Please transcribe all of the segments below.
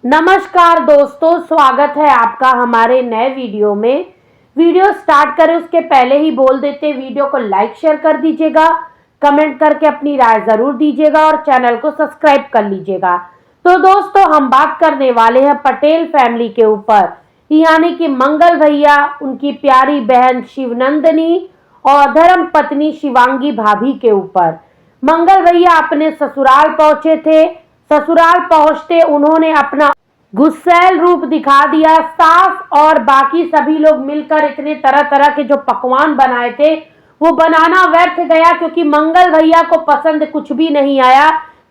नमस्कार दोस्तों, स्वागत है आपका हमारे नए वीडियो में। वीडियो स्टार्ट करें उसके पहले ही बोल देते, वीडियो को लाइक शेयर कर दीजिएगा, कमेंट करके अपनी राय ज़रूर दीजिएगा और चैनल को सब्सक्राइब कर लीजिएगा। तो दोस्तों, हम बात करने वाले हैं पटेल फैमिली के ऊपर, यानी कि मंगल भैया, उनकी प्यारी बहन शिवनंदिनी और धर्म पत्नी शिवांगी भाभी के ऊपर। मंगल भैया अपने ससुराल पहुंचे थे। ससुराल पहुंचते उन्होंने अपना गुस्सैल रूप दिखा दिया। सास और बाकी सभी लोग मिलकर इतने तरह तरह के जो पकवान बनाए थे वो बनाना व्यर्थ गया, क्योंकि मंगल भैया को पसंद कुछ भी नहीं आया।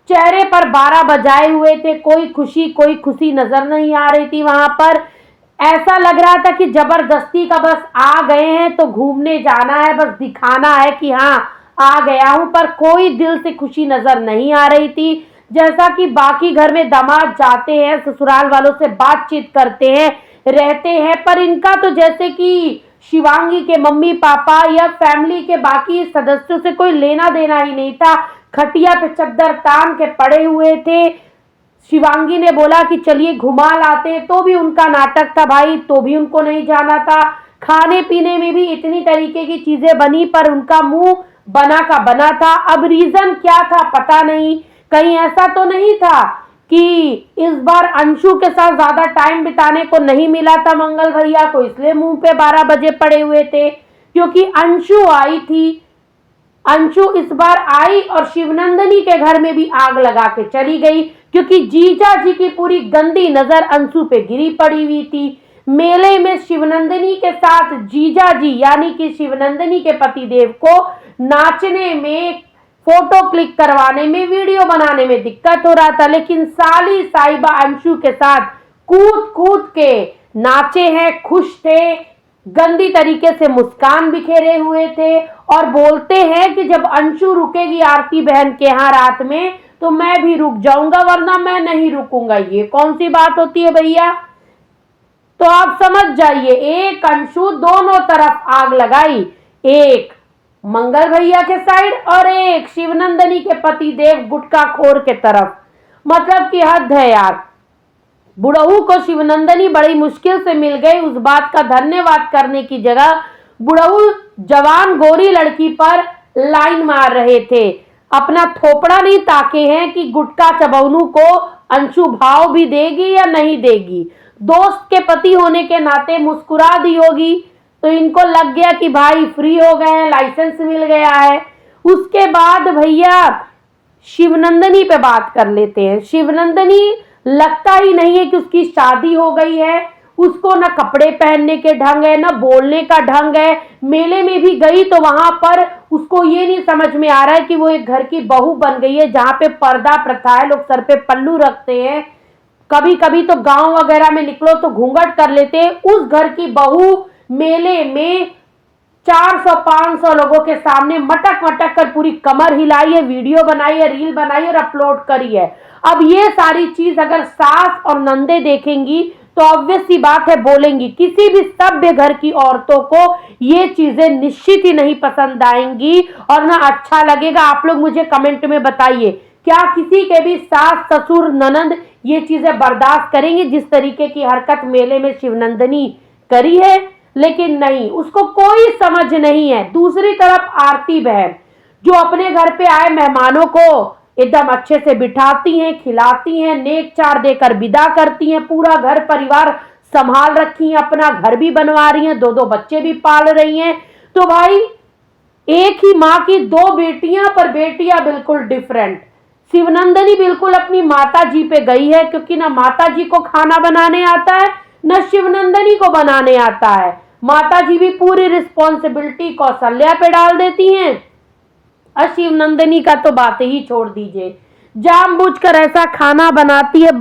चेहरे पर 12 बजाए हुए थे, कोई खुशी नजर नहीं आ रही थी। वहां पर ऐसा लग रहा था कि जबरदस्ती का बस आ गए हैं तो घूमने जाना है, बस दिखाना है कि हाँ आ गया हूं, पर कोई दिल से खुशी नजर नहीं आ रही थी। जैसा कि बाकी घर में दामाद जाते हैं, ससुराल वालों से बातचीत करते हैं, रहते हैं, पर इनका तो जैसे कि शिवांगी के मम्मी पापा या फैमिली के बाकी सदस्यों से कोई लेना देना ही नहीं था। खटिया पे चद्दर तान के पड़े हुए थे। शिवांगी ने बोला कि चलिए घुमा लाते हैं, तो भी उनका नाटक था भाई, तो भी उनको नहीं जाना था। खाने पीने में भी इतनी तरीके की चीजें बनी, पर उनका मुंह बना का बना था। अब रीजन क्या था पता नहीं। कहीं ऐसा तो नहीं था कि इस बार अंशु के साथ ज्यादा टाइम बिताने को नहीं मिला था मंगल भैया को, इसलिए मुंह पे 12 बजे पड़े हुए थे? क्योंकि अंशु आई थी। अंशु इस बार आई और शिवनंदिनी के घर में भी आग लगा के चली गई, क्योंकि जीजा जी की पूरी गंदी नजर अंशु पे गिरी पड़ी हुई थी। मेले में शिवनंदिनी के साथ जीजा जी यानी कि शिवनंदिनी के पतिदेव को नाचने में, फोटो क्लिक करवाने में, वीडियो बनाने में दिक्कत हो रहा था, लेकिन साली साहिबा अंशु के साथ कूद कूद के नाचे हैं, खुश थे, गंदी तरीके से मुस्कान बिखेरे हुए थे और बोलते हैं कि जब अंशु रुकेगी आरती बहन के यहाँ रात में तो मैं भी रुक जाऊंगा, वरना मैं नहीं रुकूंगा। ये कौन सी बात होती है भैया? तो आप समझ जाइए, एक अंशु दोनों तरफ आग लगाई, एक मंगल भैया के साइड और एक शिवनंदिनी के पति देव गुटखा खोर के तरफ। मतलब कि हद है यार। बुढ़ऊ को शिवनंदिनी बड़ी मुश्किल से मिल गई। उस बात का धन्यवाद करने की जगह बुढ़ऊ जवान गोरी लड़की पर लाइन मार रहे थे। अपना थोपड़ा नहीं ताके हैं कि गुटखा चबौनू को अंशु भाव भी देगी या नहीं देगी। दोस्त के पति होने के नाते मुस्कुरा दी होगी, तो इनको लग गया कि भाई फ्री हो गए हैं, लाइसेंस मिल गया है। उसके बाद भैया शिवनंदिनी पे बात कर लेते हैं। शिवनंदिनी लगता ही नहीं है कि उसकी शादी हो गई है। उसको ना कपड़े पहनने के ढंग है, ना बोलने का ढंग है। मेले में भी गई तो वहां पर उसको ये नहीं समझ में आ रहा है कि वो एक घर की बहू बन गई है, जहां पे पर्दा प्रथा है, लोग सर पे पल्लू रखते हैं, कभी कभी तो गांव वगैरह में निकलो तो घूंघट कर लेते हैं। उस घर की बहू मेले में 400-500 लोगों के सामने मटक मटक कर पूरी कमर हिलाई है, वीडियो बनाई है, रील बनाई और अपलोड करी है। अब ये सारी चीज अगर सास और नंदे देखेंगी तो ऑब्वियस सी बात है बोलेंगी। किसी भी सभ्य घर की औरतों को ये चीजें निश्चित ही नहीं पसंद आएंगी और ना अच्छा लगेगा। आप लोग मुझे कमेंट में बताइए, क्या किसी के भी सास ससुर ननंद ये चीजें बर्दाश्त करेंगे जिस तरीके की हरकत मेले में शिवनंदिनी करी है? लेकिन नहीं, उसको कोई समझ नहीं है। दूसरी तरफ आरती बहन, जो अपने घर पे आए मेहमानों को एकदम अच्छे से बिठाती हैं, खिलाती हैं, नेक चार देकर विदा करती हैं, पूरा घर परिवार संभाल रखी हैं, अपना घर भी बनवा रही हैं, 2-2 बच्चे भी पाल रही हैं। तो भाई एक ही माँ की 2 बेटियां, पर बेटियां बिल्कुल डिफरेंट। शिवनंदिनी बिल्कुल अपनी माता जी पे गई है, क्योंकि ना माता जी को खाना बनाने आता है, न शिवनंदिनी को बनाने आता है। माता जी भी पूरी रिस्पॉन्सिबिलिटी कौशल्या पे डाल देती हैं और शिवनंदिनी का तो बात ही छोड़ दीजिए। जानबूझकर ऐसा खाना बनाती है,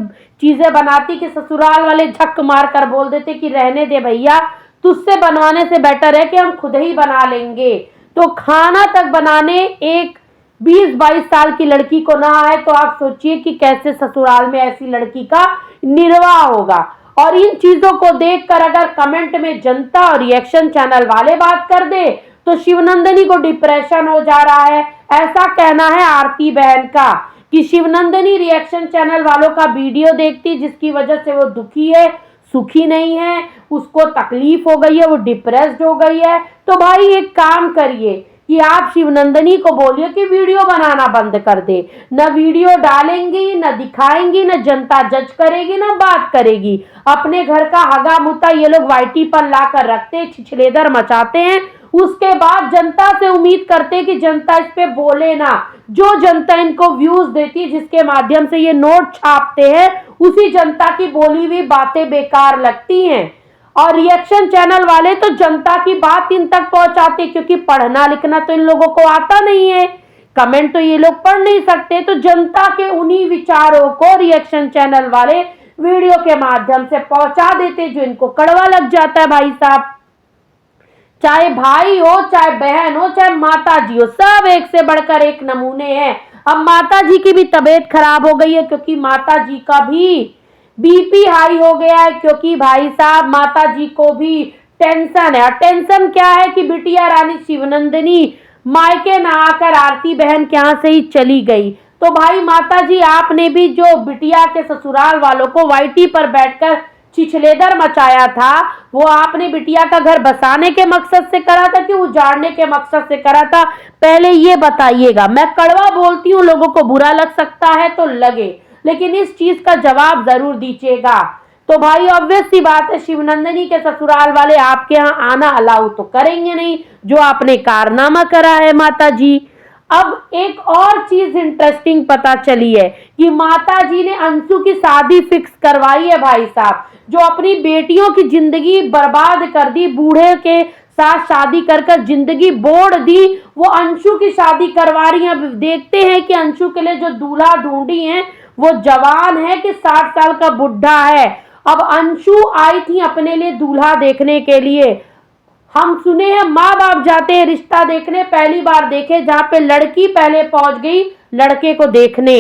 चीजें बनाती कि ससुराल वाले झक मार कर बोल देते कि रहने दे भैया, तुझसे बनवाने से बेटर है कि हम खुद ही बना लेंगे। तो खाना तक बनाने एक 20-22 साल की लड़की को ना आए तो आप सोचिए कि कैसे ससुराल में ऐसी लड़की का निर्वाह होगा। और इन चीजों को देखकर अगर कमेंट में जनता और रिएक्शन चैनल वाले बात कर दे तो शिवनंदिनी को डिप्रेशन हो जा रहा है, ऐसा कहना है आरती बहन का। कि शिवनंदिनी रिएक्शन चैनल वालों का वीडियो देखती, जिसकी वजह से वो दुखी है, सुखी नहीं है, उसको तकलीफ हो गई है, वो डिप्रेस्ड हो गई है। तो भाई एक काम करिए कि आप शिवनंदिनी को बोलिए कि वीडियो बनाना बंद कर दे। न वीडियो डालेंगी, न दिखाएंगी, न जनता जज करेगी, न बात करेगी। अपने घर का हगा मुता ये लोग वाईटी पर ला कर रखते, छिछलेदर मचाते हैं। उसके बाद जनता से उम्मीद करते कि जनता इस पे बोले ना। जो जनता इनको व्यूज देती है, जिसके माध्यम से ये नोट छापते हैं, उसी जनता की बोली हुई बातें बेकार लगती हैं। और रिएक्शन चैनल वाले तो जनता की बात इन तक पहुंचाते, क्योंकि पढ़ना लिखना तो इन लोगों को आता नहीं है, कमेंट तो ये लोग पढ़ नहीं सकते। तो जनता के उन्हीं विचारों को रिएक्शन चैनल वाले वीडियो के माध्यम से पहुंचा देते, जो इनको कड़वा लग जाता है भाई साहब। चाहे भाई हो, चाहे बहन हो, चाहे माता जी हो, सब एक से बढ़कर एक नमूने हैं। अब माता जी की भी तबीयत खराब हो गई है, क्योंकि माता जी का भी बीपी हाई हो गया है, क्योंकि भाई साहब माता जी को भी टेंशन है। और टेंशन क्या है कि बिटिया रानी शिवनंदिनी मायके ना आकर आरती बहन के यहाँ से ही चली गई। तो भाई माता जी, आपने भी जो बिटिया के ससुराल वालों को वाईटी पर बैठकर छिछलेदर मचाया था, वो आपने बिटिया का घर बसाने के मकसद से करा था कि उजाड़ने के मकसद से करा था? पहले ये बताइएगा। मैं कड़वा बोलती हूँ, लोगों को बुरा लग सकता है तो लगे, लेकिन इस चीज का जवाब जरूर दीजिएगा। तो भाई ऑब्वियस सी बात है, शिवनंदिनी के ससुराल वाले आपके यहाँ आना अलाउ तो करेंगे नहीं, जो आपने कारनामा करा है माता जी। अब एक और चीज इंटरेस्टिंग पता चली है कि माता जी ने अंशु की शादी फिक्स करवाई है भाई साहब। जो अपनी बेटियों की जिंदगी बर्बाद कर दी, बूढ़े के साथ शादी कर जिंदगी बोड़ दी, वो अंशु की शादी करवा रही है। अब देखते हैं कि अंशु के लिए जो दूल्हा ढूंढी है वो जवान है कि 60 साल का बुढ़ा है। अब अंशु आई थी अपने लिए दूल्हा देखने के लिए। हम सुने हैं माँ बाप जाते हैं रिश्ता देखने, पहली बार देखे जहां पे लड़की पहले पहुंच गई लड़के को देखने।